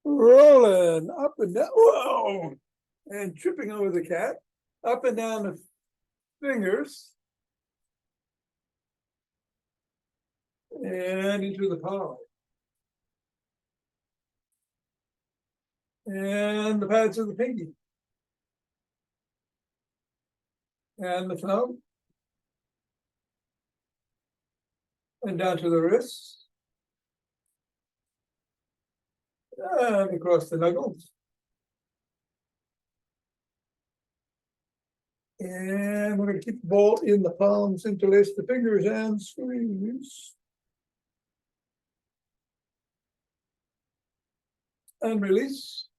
rolling up and down, whoa, and tripping over the cat, up and down the fingers, and into the palm. And the pads of the pinky. And the thumb. And down to the wrists. And across the knuckles. And we're going to keep the ball in the palms, interlace the fingers, and squeeze. And release.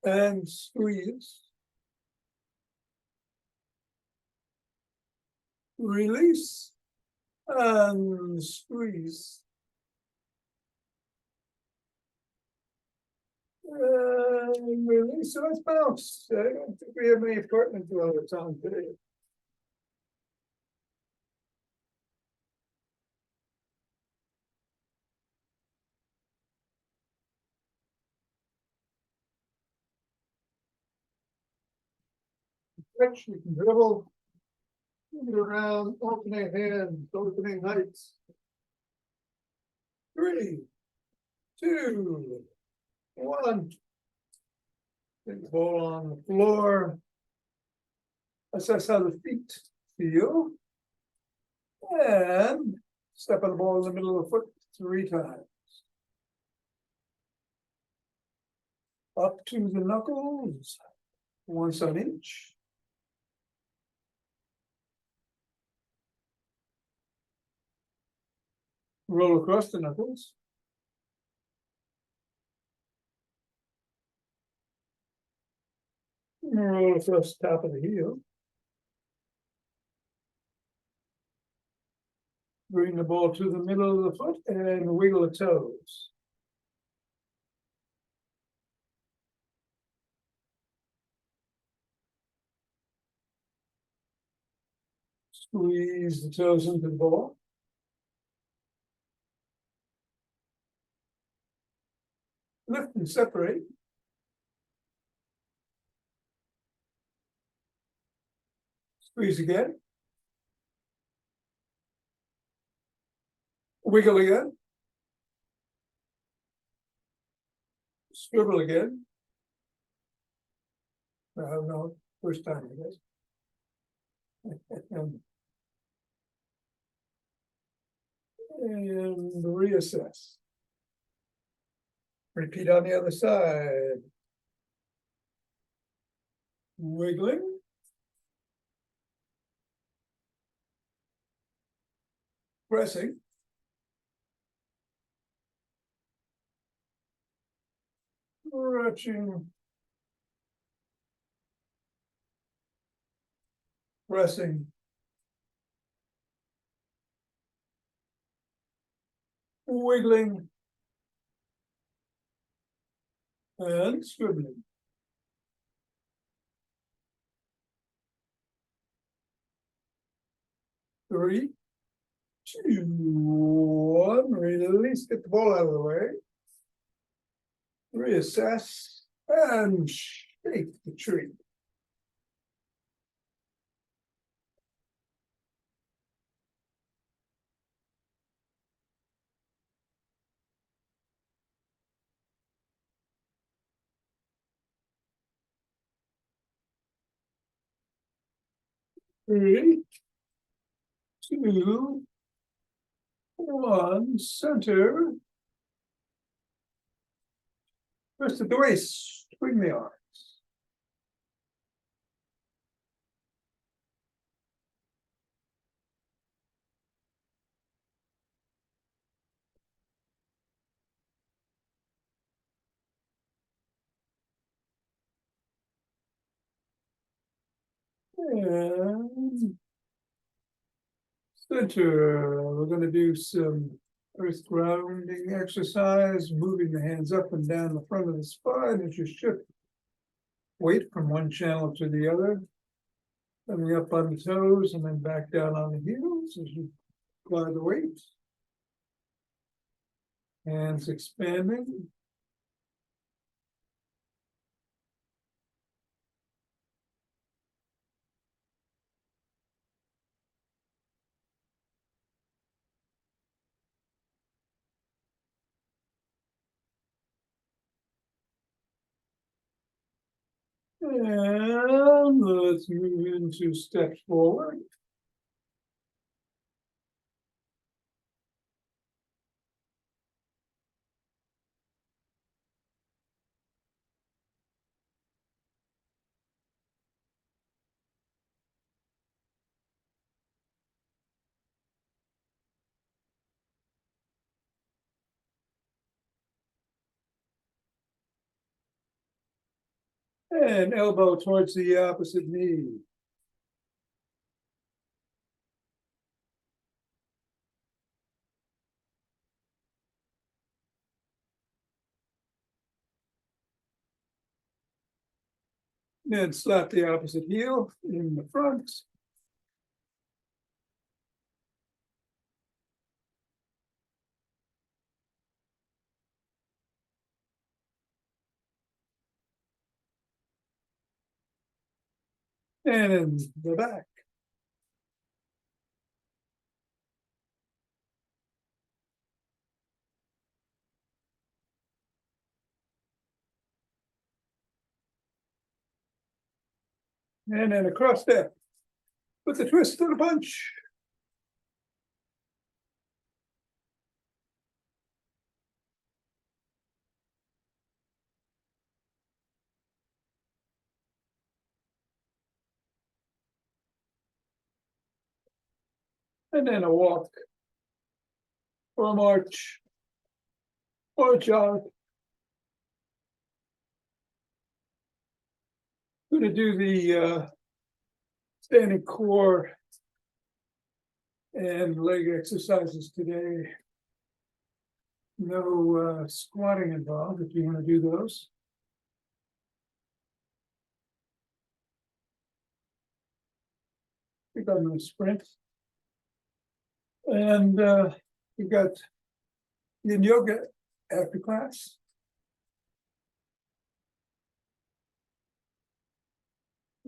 And squeeze. Release. And squeeze. Release. So let's bounce. I don't think we have any apartment dwellers on today. Stretch, you can dribble, move it around, alternate hands, opening heights. 3, 2, 1. Get the ball on the floor. Assess how the feet feel. And step on the ball in the middle of the foot 3 times. Up to the knuckles, once on each. Roll across the knuckles. Roll across the top of the heel. Bring the ball to the middle of the foot and wiggle the toes. Squeeze the toes into the ball. Lift and separate. Squeeze again. Wiggle again. Swivel again. No, first time, I guess. And reassess. Repeat on the other side. Wiggling. Pressing. Stretching. Pressing. Wiggling. And scribbling. Three, 2, 1. Release. Get the ball out of the way. Reassess and shake the tree. Three, 2, 1. Center. First at the waist. Swing the arms. And center. We're going to do some earth grounding exercise, moving the hands up and down the front of the spine as you shift weight from one channel to the other. Coming up on the toes and then back down on the heels as you apply the weight. Hands expanding. And let's move into steps forward. And elbow towards the opposite knee. Then slap the opposite heel in the front. And in the back. And then a cross step with a twist and a punch. And then a walk or a march or a jog. I'm going to do the standing core and leg exercises today. No squatting involved if you want to do those. I think I'm going to sprint. And we've got yin yoga after class.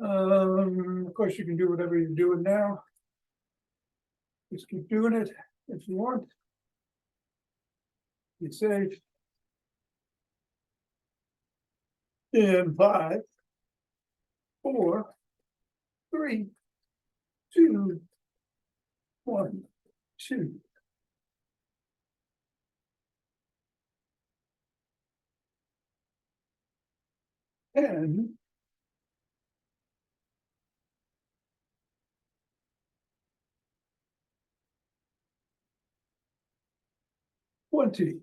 Of course, you can do whatever you're doing now. Just keep doing it if you want. Be safe. In 5, 4, 3, 2, 1, 2. And 20.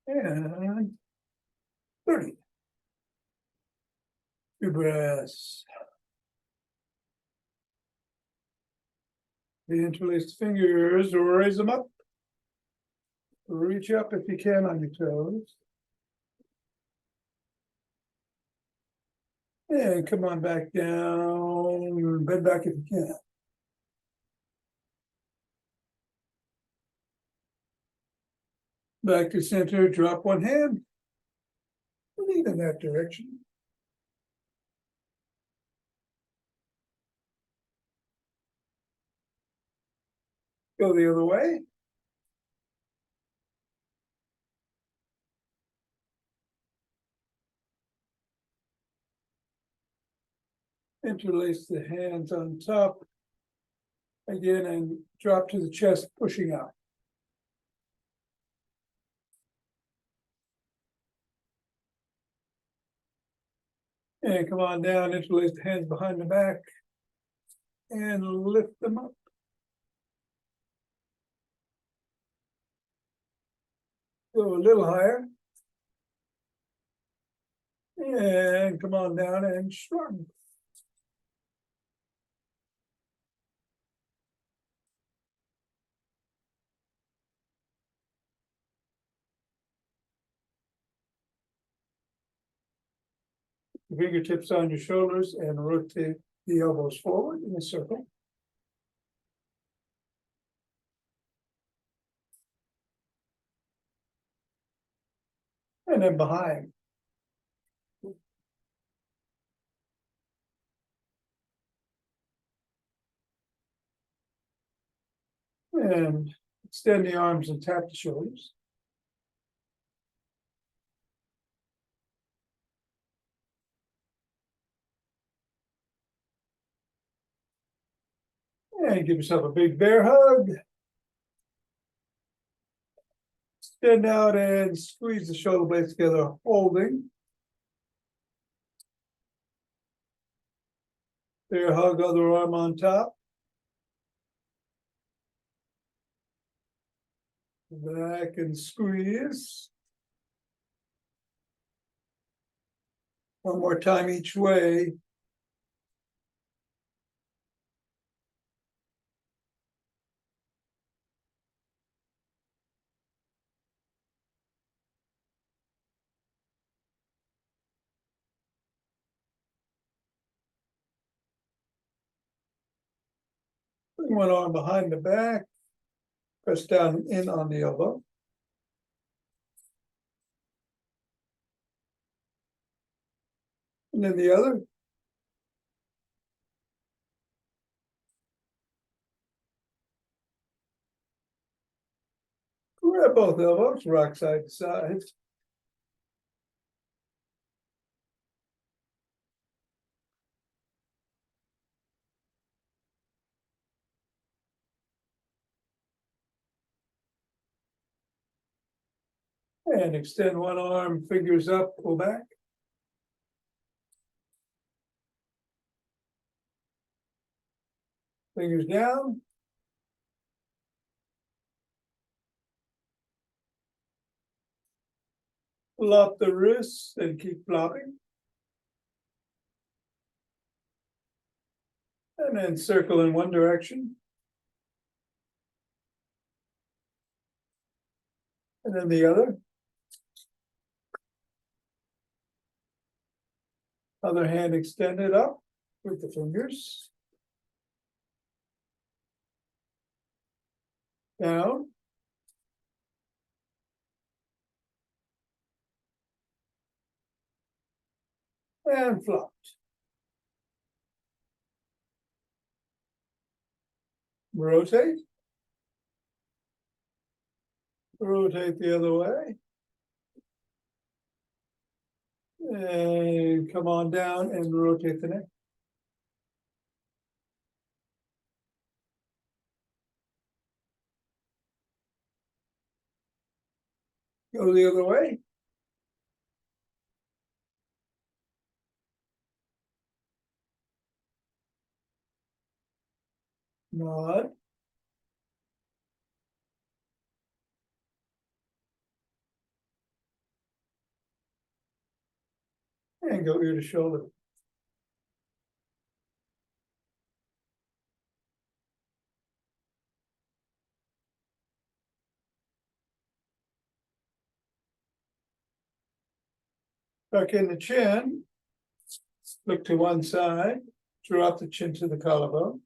And 30. Two breaths. The interlaced fingers, raise them up. Reach up if you can on your toes. And come on back down, bend back if you can. Back to center, drop one hand. Lean in that direction. Go the other way. Interlace the hands on top again and drop to the chest, pushing out. And come on down, interlace the hands behind the back and lift them up. Go a little higher. And come on down and shrug. Fingertips on your shoulders and rotate the elbows forward in a circle. And then behind. And Extend the arms and tap the shoulders. And give yourself a big bear hug. Extend out and squeeze the shoulder blades together, holding. Bear hug, other arm on top. Back and squeeze. One more time each way. Bring one arm behind the back. Press down in on the elbow. And then the other. Grab both elbows, rock side to side. And extend one arm, fingers up, pull back. Fingers down. Flop the wrists and keep flopping. And then circle in one direction. And then the other. Other hand extended up with the fingers. Down. And flopped. Rotate. Rotate the other way. And come on down and rotate the neck. Go the other way. Nod. And go ear to shoulder. Tuck in the chin. Look to one side. Drop the chin to the collarbone.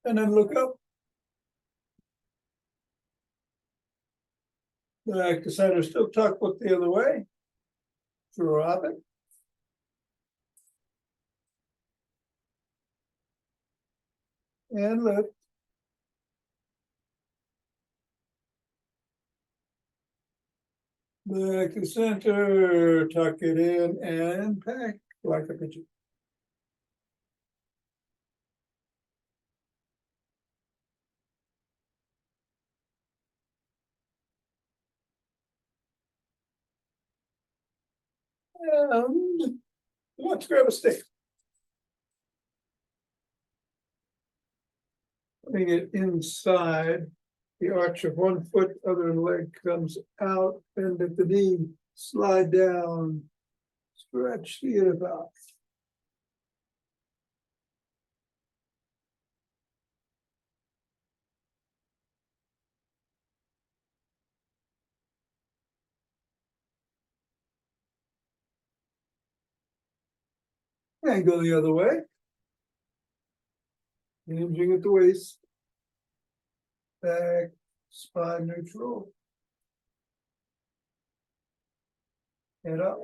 And then look up. Back to center, still tuck, look the other way. Drop it. And lift. Back to center, tuck it in and pack like a pigeon. And let's grab a stick. Putting it inside the arch of one foot, other leg comes out, bend at the knee, slide down, stretch the inner thigh. And go the other way. Hinging at the waist. Back, spine neutral. Head up.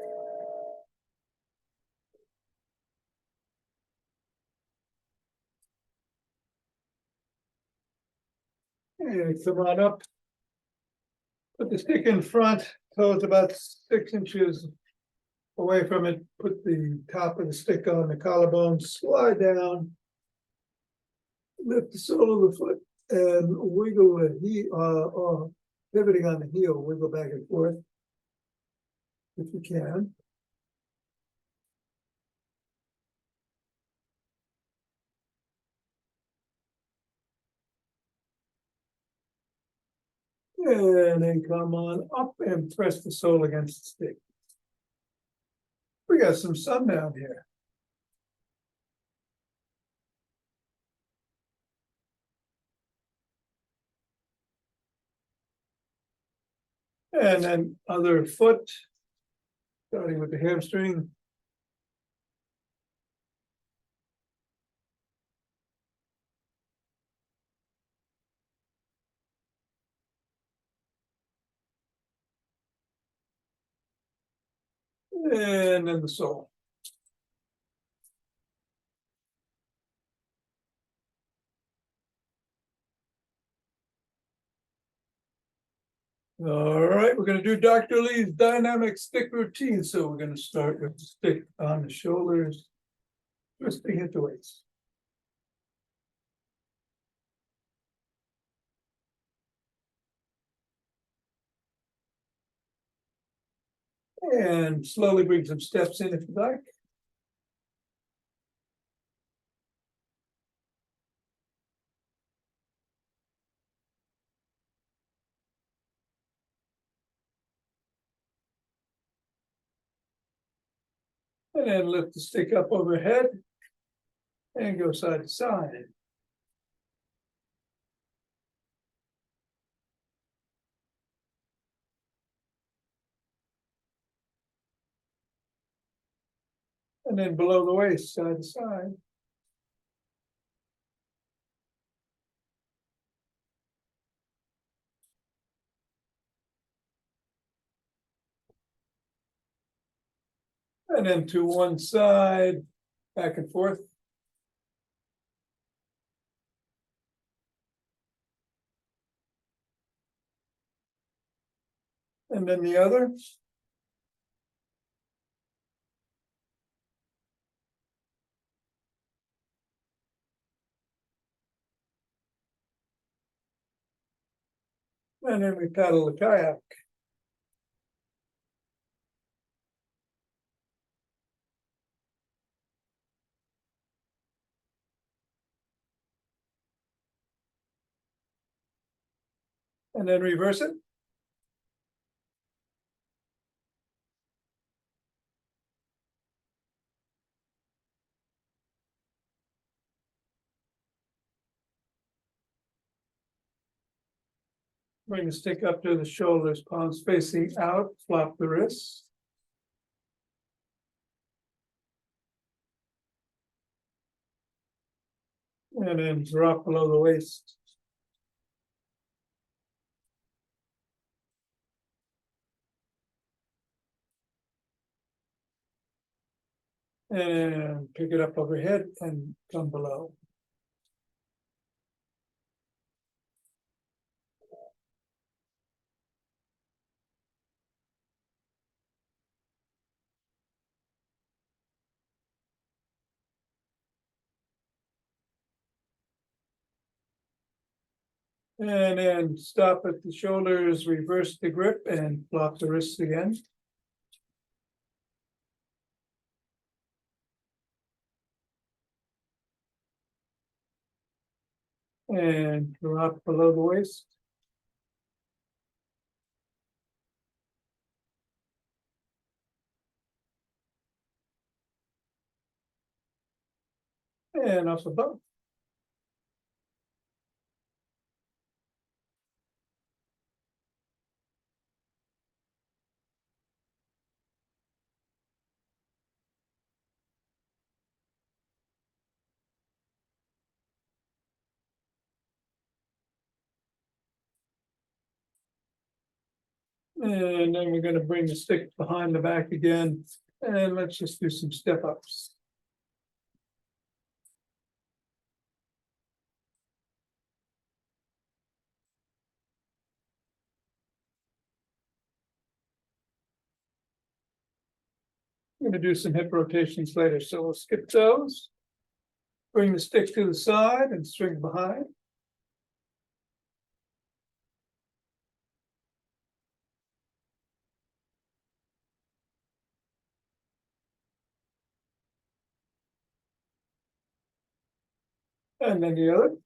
And come on up. Put the stick in front, toes about 6 inches away from it. Put the top of the stick on the collarbone, slide down. Lift the sole of the foot and wiggle the heel, pivoting on the heel, wiggle back and forth. If you can. And then come on up and press the sole against the stick. We got some sun down here. And then other foot, starting with the hamstring. And then the sole. All right, we're gonna do Dr. Lee's dynamic stick routine. So we're gonna start with the stick on the shoulders, twisting at the waist. And slowly bring some steps in if you like. And then lift the stick up overhead and go side to side. And then below the waist, side to side. And then to one side, back and forth. And then the other. And then we paddle the kayak. And then reverse it. Bring the stick up to the shoulders, palms facing out, flop the wrists. And then drop below the waist. And pick it up overhead and come below. And then stop at the shoulders, reverse the grip and flop the wrists again. And drop below the waist. And up above. And then we're going to bring the stick behind the back again. And let's just do some step ups. I'm gonna do some hip rotations later, so we'll skip those. Bring the stick to the side and swing behind. And then the other.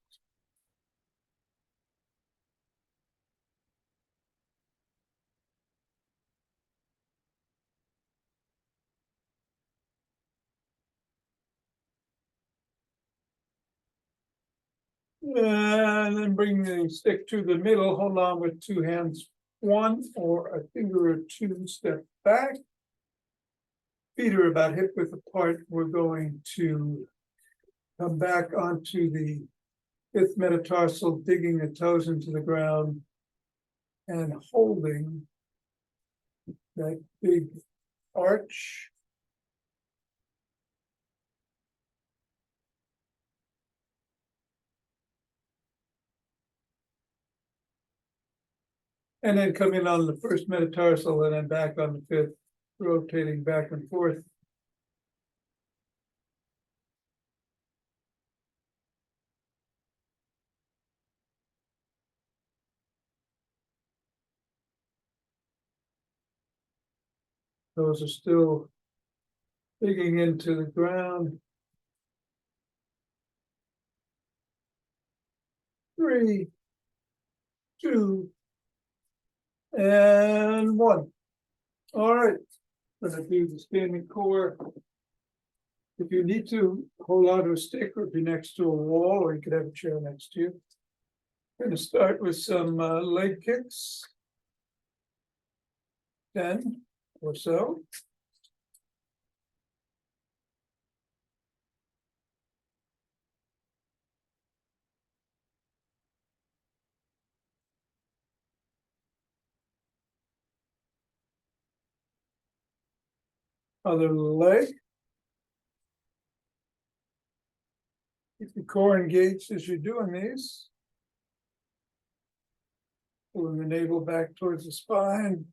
And then bring the stick to the middle, hold on with two hands, one or a finger or two, step back. Feet are about hip width apart. We're going to come back onto the fifth metatarsal, digging the toes into the ground and holding that big arch. And then come in on the first metatarsal and then back on the fifth, rotating back and forth. Those are still digging into the ground. 3, 2, and 1. All right, gonna do the standing core. If you need to hold on to a stick or be next to a wall, or you could have a chair next to you. Going to start with some leg kicks. 10 or so. Other leg. Keep the core engaged as you're doing these. Pulling the navel back towards the spine.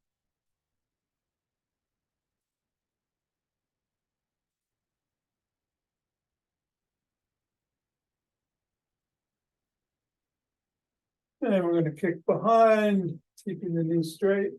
And we're going to kick behind, keeping the knee straight.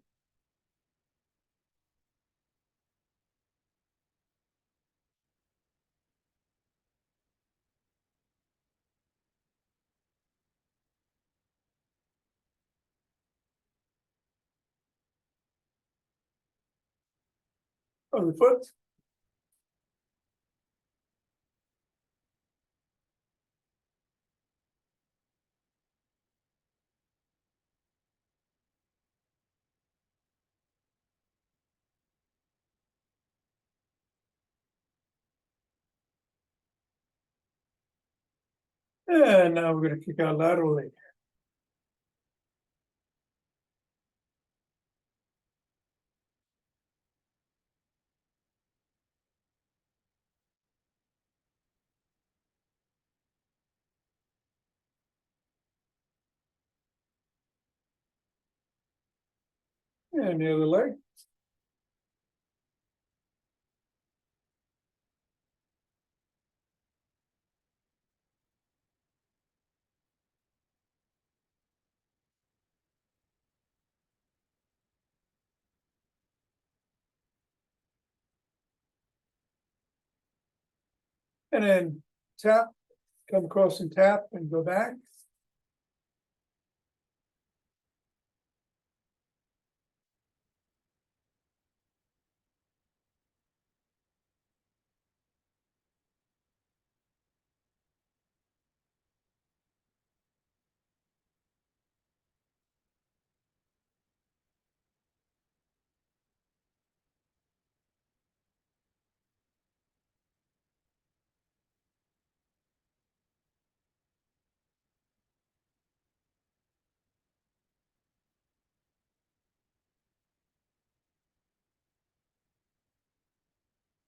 On the foot. And now we're going to kick out laterally. And the other leg. And then tap, come across and tap and go back.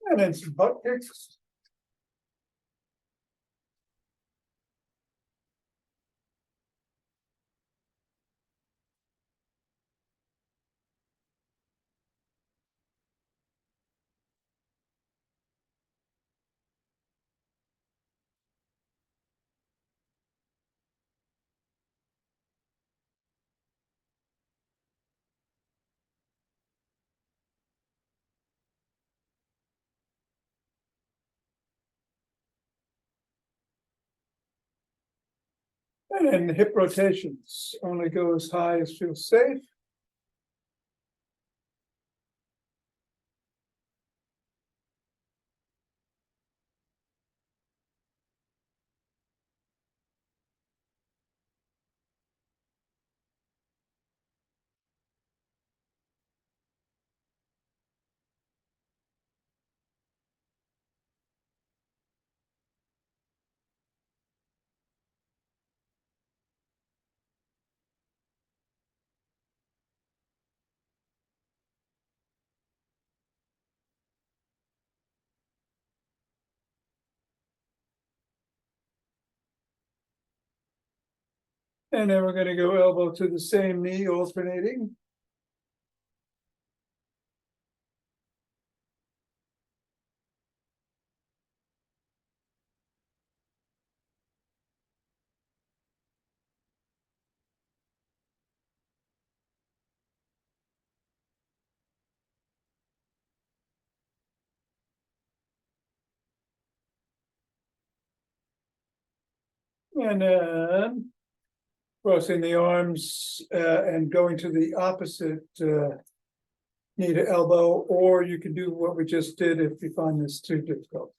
And then some butt kicks. And then hip rotations, only go as high as feels safe. And then we're gonna go elbow to the same knee, alternating. And then crossing the arms and going to the opposite knee to elbow, or you can do what we just did if you find this too difficult.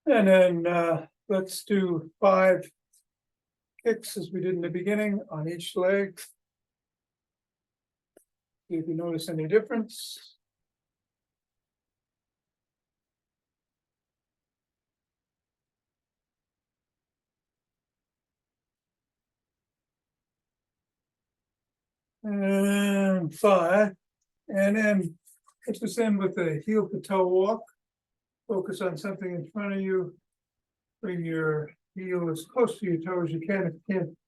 And then let's do 5 kicks as we did in the beginning on each leg. See if you notice any difference. And 5. And then put this in with a heel to toe walk. Focus on something in front of you. Bring your heel as close to your toe as you can. If you can't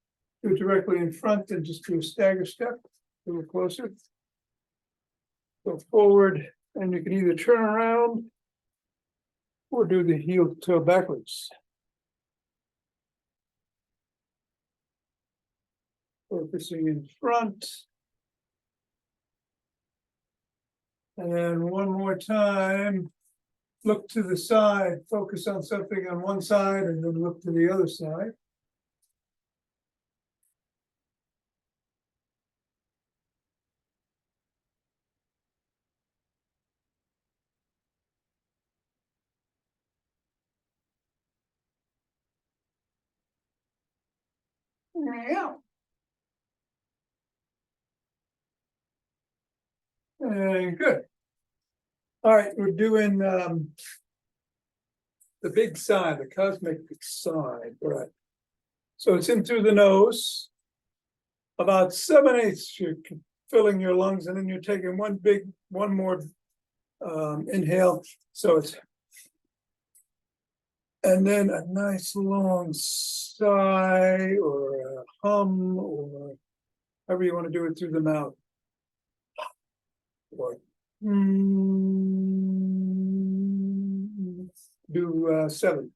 do it directly in front, then just do a stagger step, a little closer. Go forward, and you can either turn around or do the heel to toe backwards. Focusing in front. And then one more time, look to the side, focus on something on one side and then look to the other side. Yeah. And good. All right, we're doing the big side, the cosmic side, right? So it's in through the nose. About 7/8, you're filling your lungs, and then you're taking one more inhale. So it's, and then a nice long sigh or a hum or however you want to do it through the mouth. Or do 7.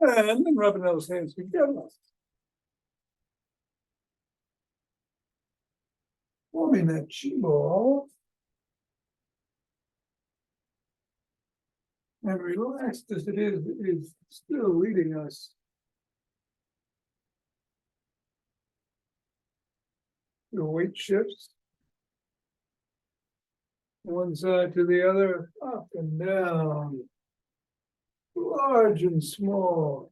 And then rubbing those hands together. Forming that chi ball. And relaxed as it is still leading us. The weight shifts. One side to the other, up and down. Large and small.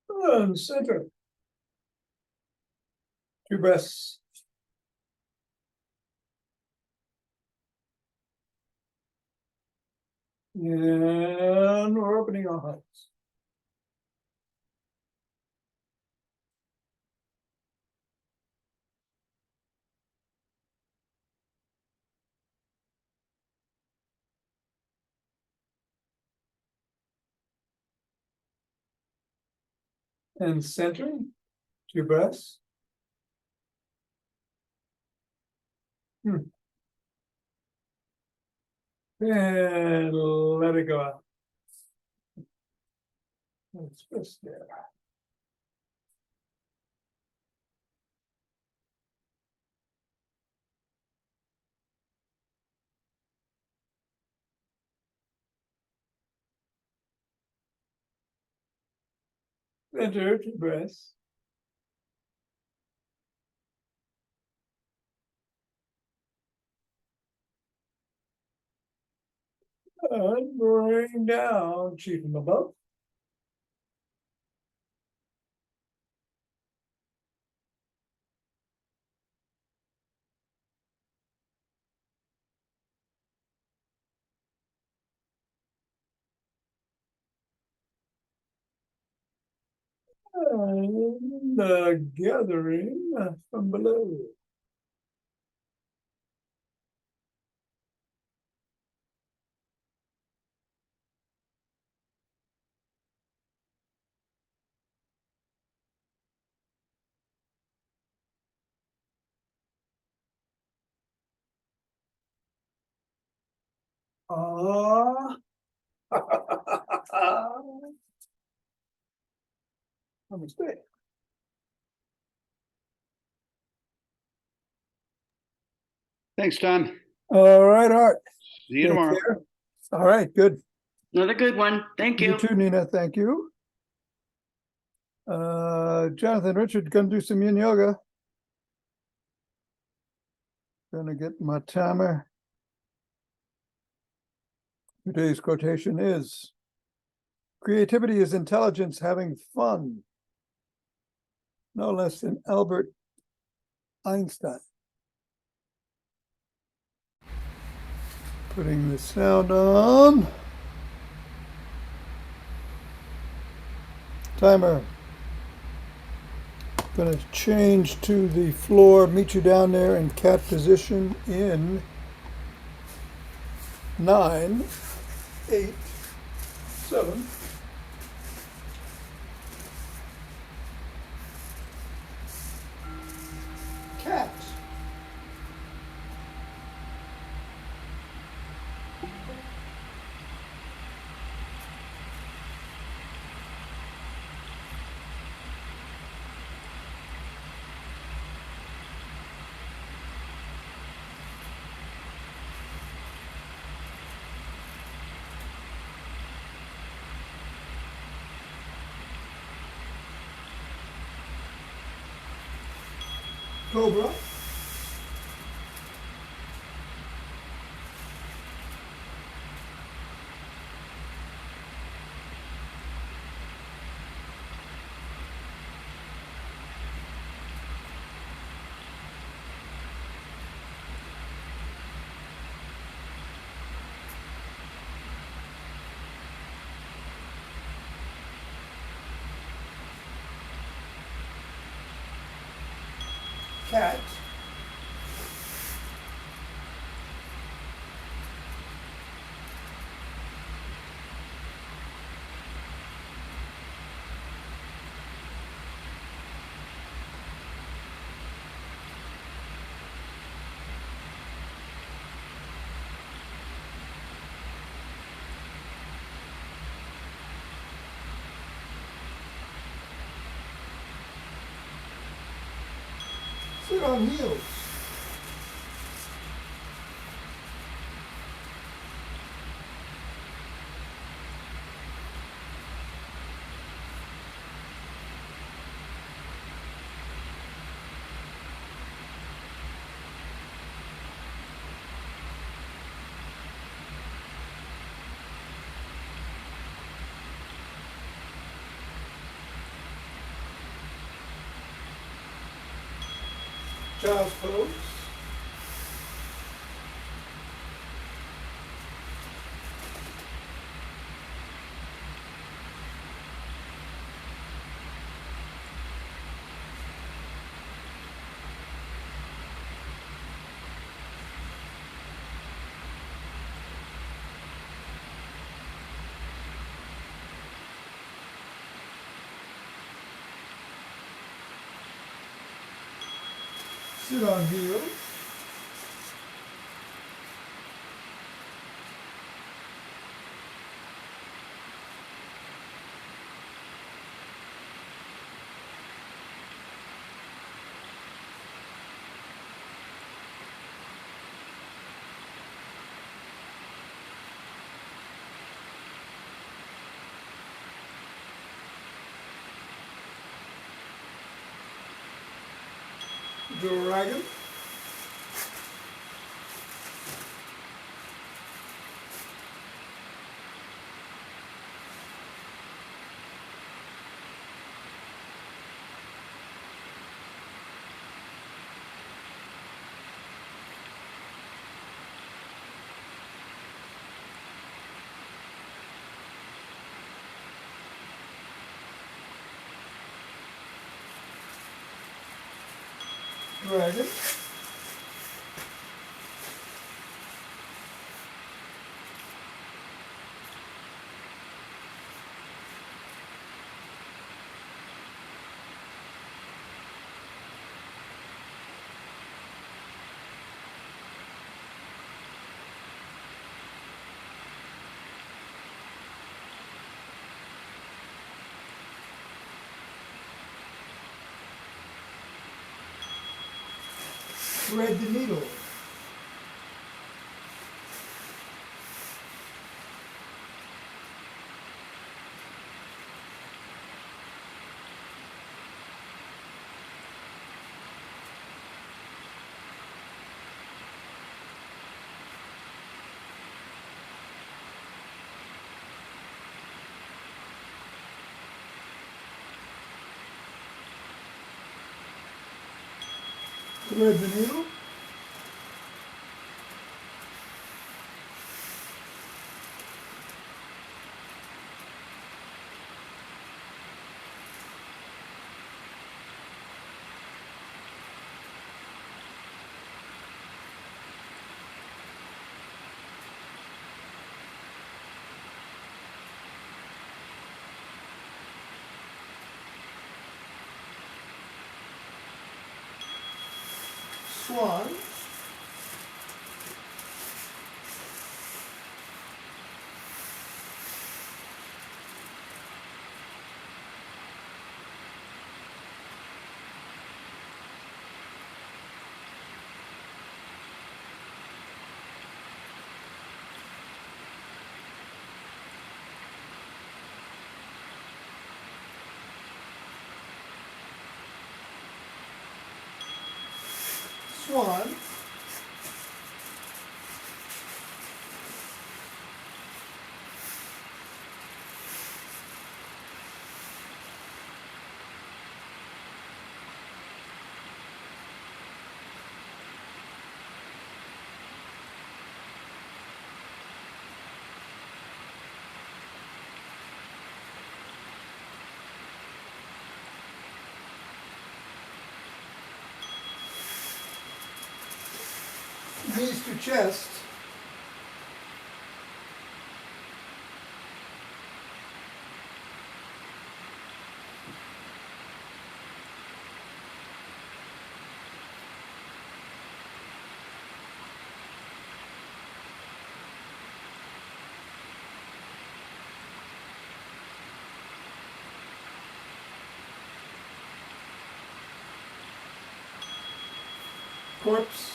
And center. 2 breaths. And we're opening our hearts. And center, 2 breaths. And let it go out. Let's just there. Center, 2 breaths. And bring down, chi from above. And gathering from below. Namaste. Thanks, Tom. All right, Art. See you Take tomorrow. care. All right, good. Another good one. Thank you. You too, Nina. Thank you. Jonathan Richard, gonna do some yin yoga. Gonna get my timer. Today's quotation is, creativity is intelligence having fun. No less than Albert Einstein. Putting the sound on. Timer. Gonna change to the floor, meet you down there in cat position in 9, 8, 7, 6, cat. Cobra. Cat. Sit on heels. Child's pose. Sit on heels. Dragon. Dragon. Thread the needle. Thread the needle. Swan. Swan. Knees to chest. corpse.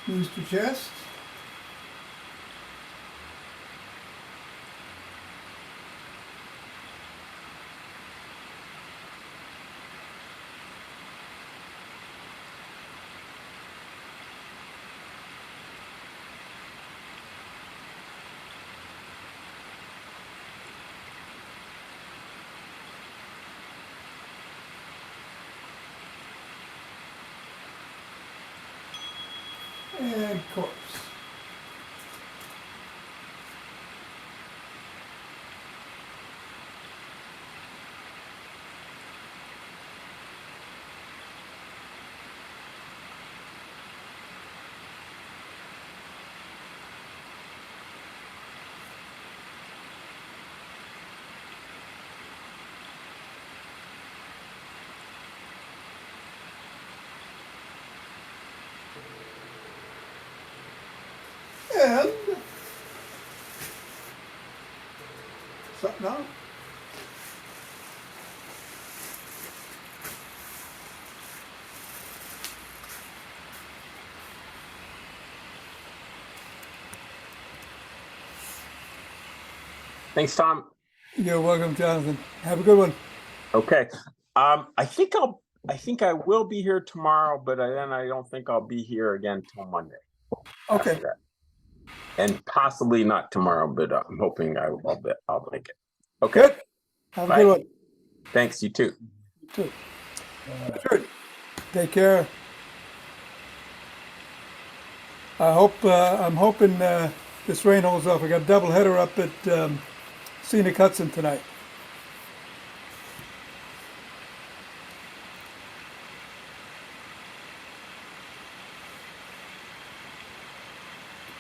Knees to chest. And corpse. And something else. Thanks, Tom. You're welcome, Jonathan. Have a good one. Okay. I think I will be here tomorrow, but then I don't think I'll be here again till Monday. Okay. after that. And possibly not tomorrow, but I'm hoping I'll make it. Okay. Good. Have a Bye. good one. Thanks, you too. You too. Sure. Take care. I'm hoping this rain holds off. We got a double header up at Scenic Hudson tonight.